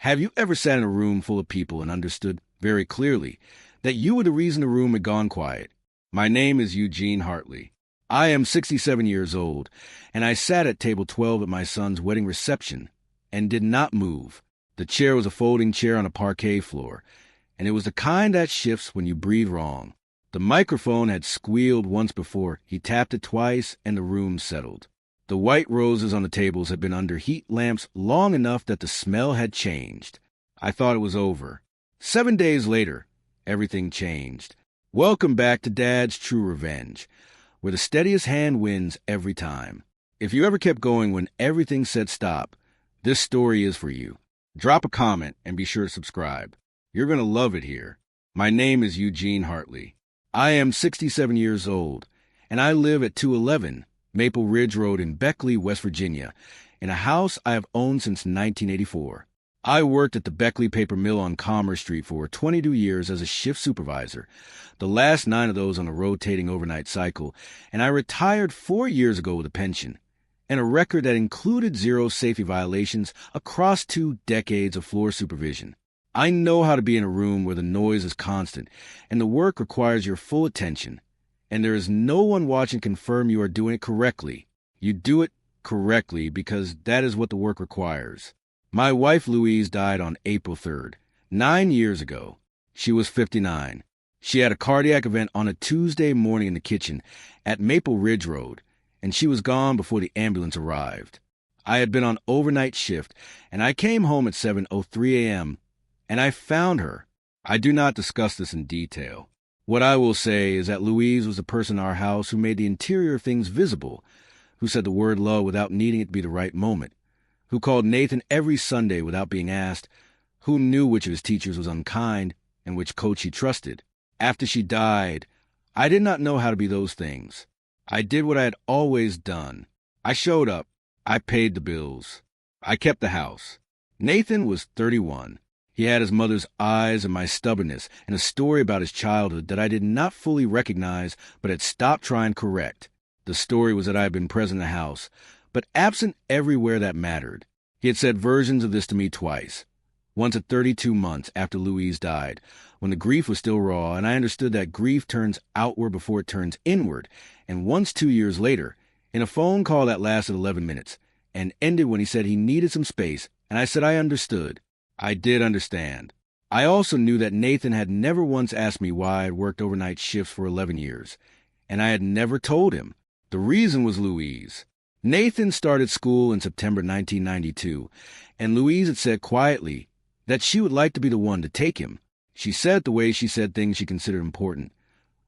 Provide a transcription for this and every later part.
Have you ever sat in a room full of people and understood very clearly that you were the reason the room had gone quiet? My name is Eugene Hartley. I am 67 years old, and I sat at table 12 at my son's wedding reception and did not move. The chair was a folding chair on a parquet floor, and it was the kind that shifts when you breathe wrong. The microphone had squealed once before. He tapped it twice, and the room settled. The white roses on the tables had been under heat lamps long enough that the smell had changed. I thought it was over. 7 days later, everything changed. Welcome back to Dad's True Revenge, where the steadiest hand wins every time. If you ever kept going when everything said stop, this story is for you. Drop a comment and be sure to subscribe. You're going to love it here. My name is Eugene Hartley. I am 67 years old, and I live at 211 Maple Ridge Road in Beckley, West Virginia, in a house I have owned since 1984. I worked at the Beckley paper mill on Commerce Street for 22 years as a shift supervisor, the last 9 of those on a rotating overnight cycle, and I retired 4 years ago with a pension and a record that included 0 safety violations across 2 decades of floor supervision. I know how to be in a room where the noise is constant and the work requires your full attention, and there is no one watching to confirm you are doing it correctly. You do it correctly because that is what the work requires. My wife Louise died on April 3rd, 9 years ago. She was 59. She had a cardiac event on a Tuesday morning in the kitchen at Maple Ridge Road, and she was gone before the ambulance arrived. I had been on overnight shift, and I came home at 7:03 a.m., and I found her. I do not discuss this in detail. What I will say is that Louise was the person in our house who made the interior of things visible, who said the word love without needing it to be the right moment, who called Nathan every Sunday without being asked, who knew which of his teachers was unkind and which coach he trusted. After she died, I did not know how to be those things. I did what I had always done. I showed up. I paid the bills. I kept the house. Nathan was 31. He had his mother's eyes and my stubbornness, and a story about his childhood that I did not fully recognize but had stopped trying to correct. The story was that I had been present in the house, but absent everywhere that mattered. He had said versions of this to me twice. Once at 32 months after Louise died, when the grief was still raw, and I understood that grief turns outward before it turns inward, and once 2 years later, in a phone call that lasted 11 minutes, and ended when he said he needed some space, and I said I understood. I did understand. I also knew that Nathan had never once asked me why I had worked overnight shifts for 11 years, and I had never told him. The reason was Louise. Nathan started school in September 1992, and Louise had said quietly that she would like to be the one to take him. She said the way she said things she considered important.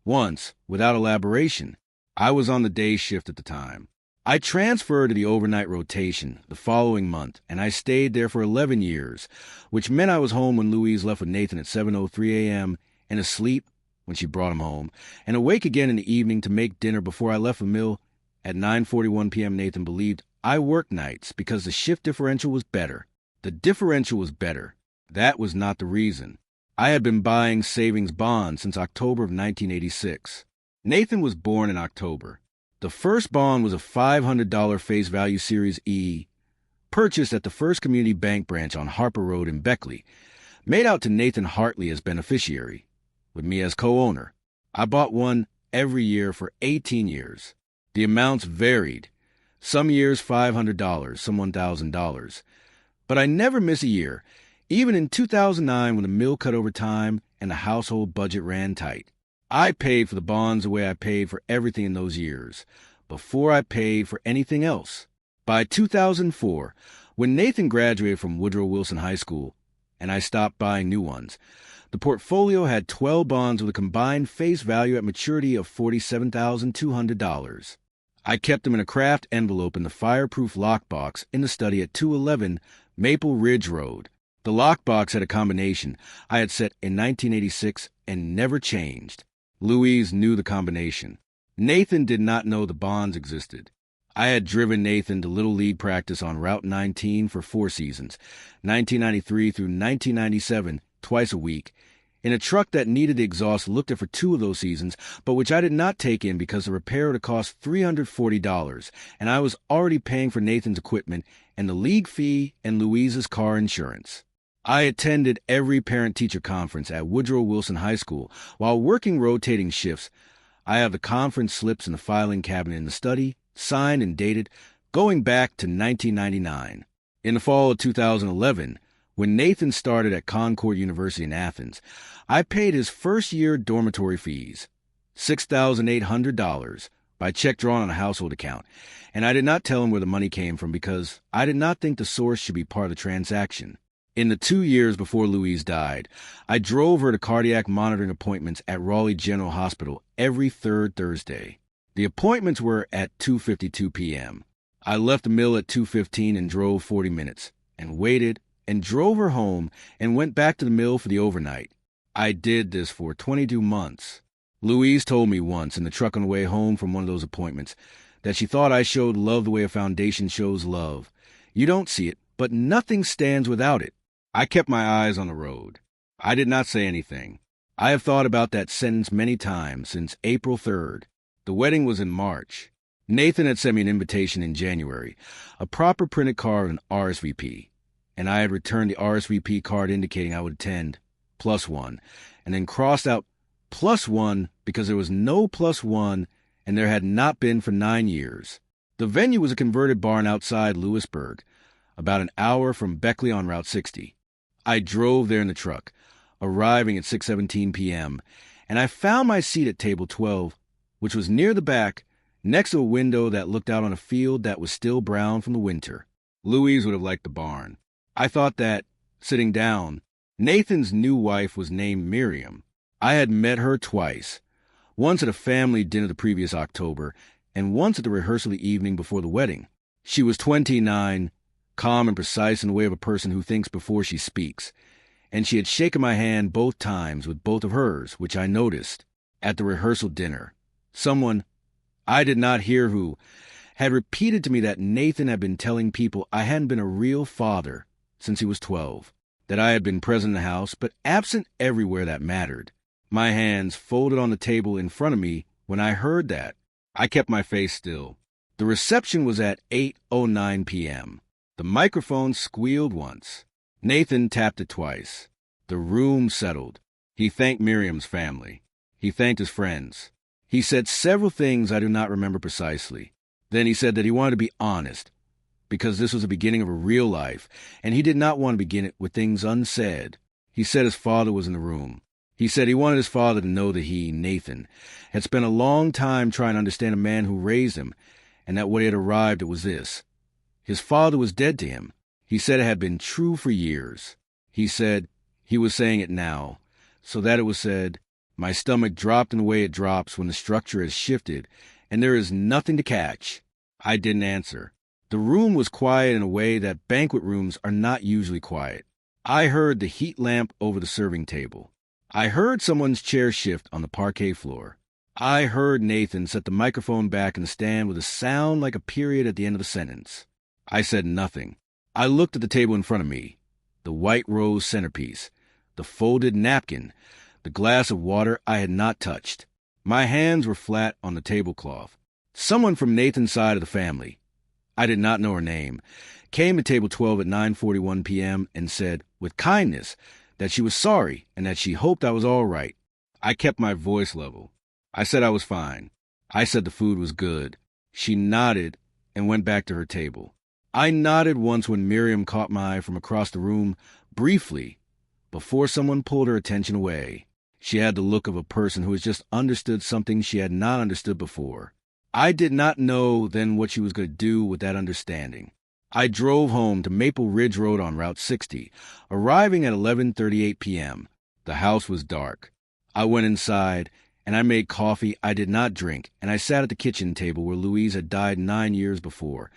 Once, without elaboration, I was on the day shift at the time. I transferred to the overnight rotation the following month, and I stayed there for 11 years, which meant I was home when Louise left with Nathan at 7:03 a.m., and asleep when she brought him home, and awake again in the evening to make dinner before I left the mill. At 9:41 p.m., Nathan believed I worked nights because the shift differential was better. The differential was better. That was not the reason. I had been buying savings bonds since October of 1986. Nathan was born in October. The first bond was a $500 face value Series E, purchased at the First Community Bank branch on Harper Road in Beckley, made out to Nathan Hartley as beneficiary, with me as co-owner. I bought one every year for 18 years. The amounts varied. Some years $500, some $1,000. But I never miss a year, even in 2009 when the mill cut over time and the household budget ran tight. I paid for the bonds the way I paid for everything in those years, before I paid for anything else. By 2004, when Nathan graduated from Woodrow Wilson High School, and I stopped buying new ones, the portfolio had 12 bonds with a combined face value at maturity of $47,200. I kept them in a craft envelope in the fireproof lockbox in the study at 211 Maple Ridge Road. The lockbox had a combination I had set in 1986 and never changed. Louise knew the combination. Nathan did not know the bonds existed. I had driven Nathan to Little League practice on Route 19 for 4 seasons, 1993 through 1997, twice a week, in a truck that needed the exhaust looked at for 2 of those seasons, but which I did not take in because the repair would have cost $340, and I was already paying for Nathan's equipment and the league fee and Louise's car insurance. I attended every parent-teacher conference at Woodrow Wilson High School. While working rotating shifts, I have the conference slips in the filing cabinet in the study, signed and dated, going back to 1999. In the fall of 2011, when Nathan started at Concord University in Athens, I paid his first-year dormitory fees, $6,800, by check drawn on a household account, and I did not tell him where the money came from because I did not think the source should be part of the transaction. In the 2 years before Louise died, I drove her to cardiac monitoring appointments at Raleigh General Hospital every third Thursday. The appointments were at 2:52 p.m. I left the mill at 2:15 and drove 40 minutes, and waited, and drove her home, and went back to the mill for the overnight. I did this for 22 months. Louise told me once in the truck on the way home from one of those appointments that she thought I showed love the way a foundation shows love. You don't see it, but nothing stands without it. I kept my eyes on the road. I did not say anything. I have thought about that sentence many times since April 3rd. The wedding was in March. Nathan had sent me an invitation in January, a proper printed card and RSVP, and I had returned the RSVP card indicating I would attend, +1, and then crossed out +1 because there was no +1 and there had not been for 9 years. The venue was a converted barn outside Lewisburg, about an hour from Beckley on Route 60. I drove there in the truck, arriving at 6:17 p.m., and I found my seat at table 12, which was near the back, next to a window that looked out on a field that was still brown from the winter. Louise would have liked the barn. I thought that, sitting down, Nathan's new wife was named Miriam. I had met her twice, once at a family dinner the previous October, and once at the rehearsal the evening before the wedding. She was 29, calm and precise in the way of a person who thinks before she speaks, and she had shaken my hand both times with both of hers, which I noticed, at the rehearsal dinner. Someone, I did not hear who, had repeated to me that Nathan had been telling people I hadn't been a real father since he was 12, that I had been present in the house, but absent everywhere that mattered. My hands folded on the table in front of me when I heard that. I kept my face still. The reception was at 8:09 p.m. The microphone squealed once. Nathan tapped it twice. The room settled. He thanked Miriam's family. He thanked his friends. He said several things I do not remember precisely. Then he said that he wanted to be honest, because this was the beginning of a real life, and he did not want to begin it with things unsaid. He said his father was in the room. He said he wanted his father to know that he, Nathan, had spent a long time trying to understand a man who raised him, and that what he had arrived at was this. His father was dead to him. He said it had been true for years. He said he was saying it now, so that it was said. My stomach dropped in the way it drops when the structure has shifted, and there is nothing to catch. I didn't answer. The room was quiet in a way that banquet rooms are not usually quiet. I heard the heat lamp over the serving table. I heard someone's chair shift on the parquet floor. I heard Nathan set the microphone back in the stand with a sound like a period at the end of a sentence. I said nothing. I looked at the table in front of me, the white rose centerpiece, the folded napkin, the glass of water I had not touched. My hands were flat on the tablecloth. Someone from Nathan's side of the family, I did not know her name, came to table 12 at 9:41 p.m. and said, with kindness, that she was sorry and that she hoped I was all right. I kept my voice level. I said I was fine. I said the food was good. She nodded and went back to her table. I nodded once when Miriam caught my eye from across the room, briefly, before someone pulled her attention away. She had the look of a person who has just understood something she had not understood before. I did not know then what she was going to do with that understanding. I drove home to Maple Ridge Road on Route 60, arriving at 11:38 p.m. The house was dark. I went inside, and I made coffee I did not drink, and I sat at the kitchen table where Louise had died 9 years before,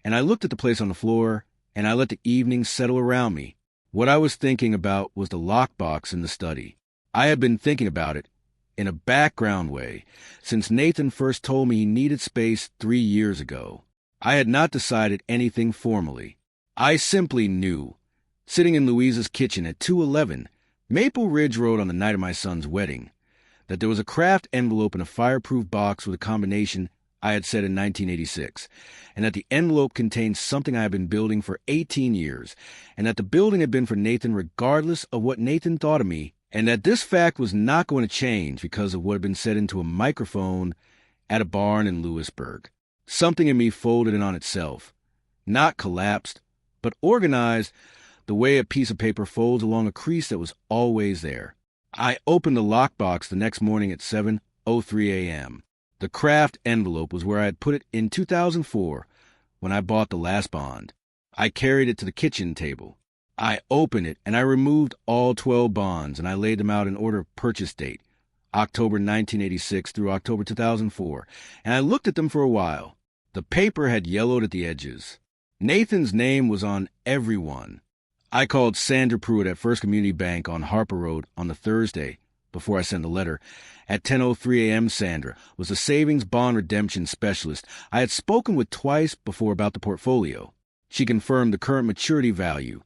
and I looked at the place on the floor, and I let the evening settle around me. What I was thinking about was the lockbox in the study. I had been thinking about it, in a background way, since Nathan first told me he needed space 3 years ago. I had not decided anything formally. I simply knew, sitting in Louise's kitchen at 211 Maple Ridge Road on the night of my son's wedding, that there was a craft envelope in a fireproof box with a combination I had said in 1986, and that the envelope contained something I had been building for 18 years, and that the building had been for Nathan regardless of what Nathan thought of me, and that this fact was not going to change because of what had been said into a microphone at a barn in Lewisburg. Something in me folded in on itself, not collapsed, but organized the way a piece of paper folds along a crease that was always there. I opened the lockbox the next morning at 7:03 a.m. The Kraft envelope was where I had put it in 2004 when I bought the last bond. I carried it to the kitchen table. I opened it and I removed all 12 bonds and I laid them out in order of purchase date, October 1986 through October 2004, and I looked at them for a while. The paper had yellowed at the edges. Nathan's name was on every one. I called Sandra Pruitt at First Community Bank on Harper Road on the Thursday before I sent the letter. At 10:03 a.m., Sandra was a savings bond redemption specialist I had spoken with twice before about the portfolio. She confirmed the current maturity value,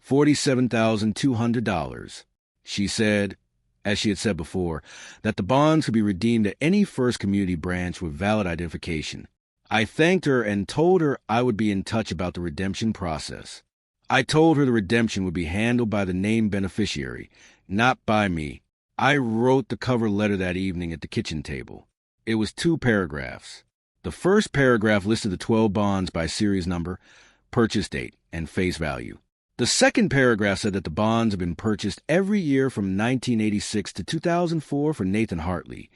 $47,200. She said, as she had said before, that the bonds could be redeemed at any First Community branch with valid identification. I thanked her and told her I would be in touch about the redemption process. I told her the redemption would be handled by the named beneficiary, not by me. I wrote the cover letter that evening at the kitchen table. It was 2 paragraphs. The first paragraph listed the 12 bonds by series number, purchase date, and face value. The second paragraph said that the bonds had been purchased every year from 1986 to 2004 for Nathan Hartley,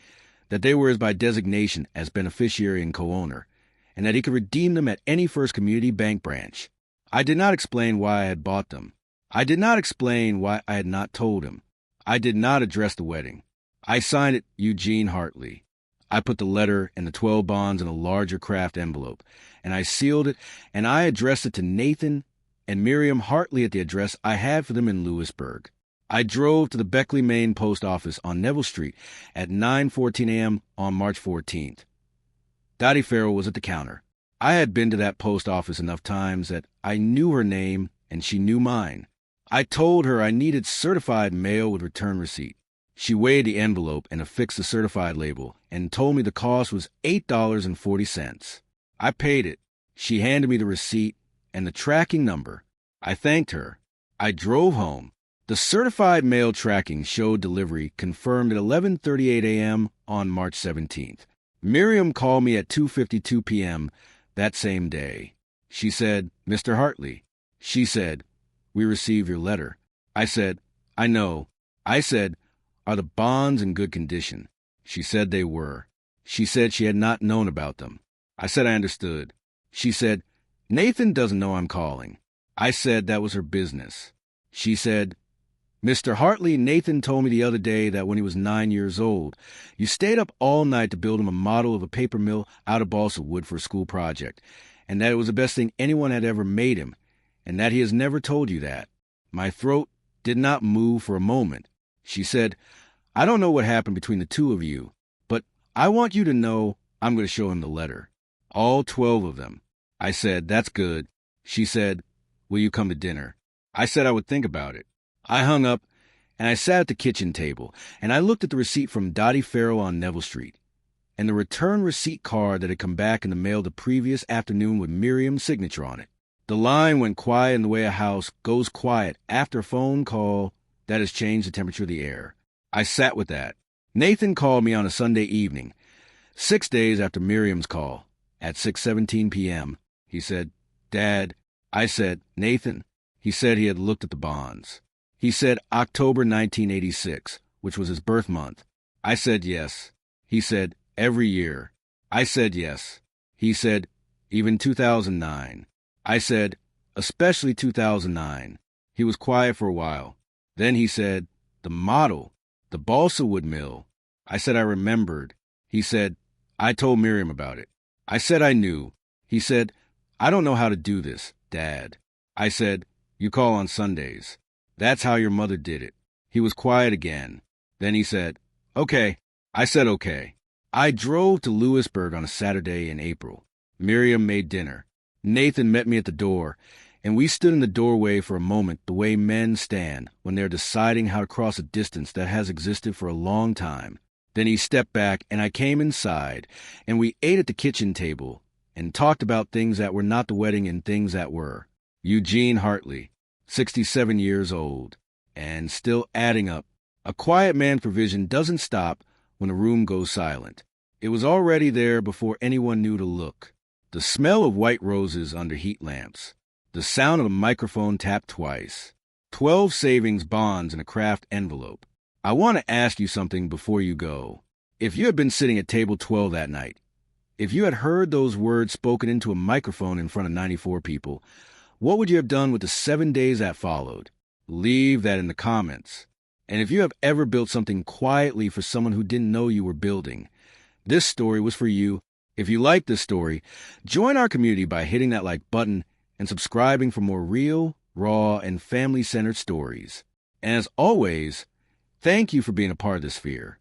that they were his by designation as beneficiary and co-owner, and that he could redeem them at any First Community Bank branch. I did not explain why I had bought them. I did not explain why I had not told him. I did not address the wedding. I signed it Eugene Hartley. I put the letter and the 12 bonds in a larger Kraft envelope, and I sealed it, and I addressed it to Nathan and Miriam Hartley at the address I had for them in Lewisburg. I drove to the Beckley, Maine post office on Neville Street at 9:14 a.m. on March 14th. Dottie Farrell was at the counter. I had been to that post office enough times that I knew her name and she knew mine. I told her I needed certified mail with return receipt. She weighed the envelope and affixed the certified label and told me the cost was $8.40. I paid it. She handed me the receipt and the tracking number. I thanked her. I drove home. The certified mail tracking showed delivery confirmed at 11:38 a.m. on March 17th. Miriam called me at 2:52 p.m. that same day. She said, "Mr. Hartley." She said, "We received your letter." I said, "I know." I said, "Are the bonds in good condition?" She said they were. She said she had not known about them. I said I understood. She said, "Nathan doesn't know I'm calling." I said that was her business. She said, "Mr. Hartley, Nathan told me the other day that when he was 9 years old, you stayed up all night to build him a model of a paper mill out of balsa wood for a school project, and that it was the best thing anyone had ever made him, and that he has never told you that." My throat did not move for a moment. She said, "I don't know what happened between the two of you, but I want you to know I'm going to show him the letter. All 12 of them." I said, "That's good." She said, "Will you come to dinner?" I said I would think about it. I hung up, and I sat at the kitchen table, and I looked at the receipt from Dottie Farrell on Neville Street, and the return receipt card that had come back in the mail the previous afternoon with Miriam's signature on it. The line went quiet in the way a house goes quiet after a phone call that has changed the temperature of the air. I sat with that. Nathan called me on a Sunday evening, 6 days after Miriam's call, at 6:17 p.m. He said, "Dad." I said, "Nathan." He said he had looked at the bonds. He said October 1986, which was his birth month. I said yes. He said, "Every year." I said yes. He said, "Even 2009. I said, "Especially 2009. He was quiet for a while. Then he said, "The model, the balsa wood mill." I said I remembered. He said, "I told Miriam about it." I said I knew. He said, "I don't know how to do this, Dad." I said, "You call on Sundays. That's how your mother did it." He was quiet again. Then he said, "Okay." I said okay. I drove to Lewisburg on a Saturday in April. Miriam made dinner. Nathan met me at the door, and we stood in the doorway for a moment the way men stand when they're deciding how to cross a distance that has existed for a long time. Then he stepped back, and I came inside, and we ate at the kitchen table and talked about things that were not the wedding and things that were. Eugene Hartley, 67 years old, and still adding up. A quiet man's provision doesn't stop when a room goes silent. It was already there before anyone knew to look. The smell of white roses under heat lamps. The sound of a microphone tapped twice. 12 savings bonds in a craft envelope. I want to ask you something before you go. If you had been sitting at table 12 that night, if you had heard those words spoken into a microphone in front of 94 people, what would you have done with the 7 days that followed? Leave that in the comments. And if you have ever built something quietly for someone who didn't know you were building, this story was for you. If you like this story, join our community by hitting that like button and subscribing for more real, raw, and family-centered stories. And as always, thank you for being a part of this sphere.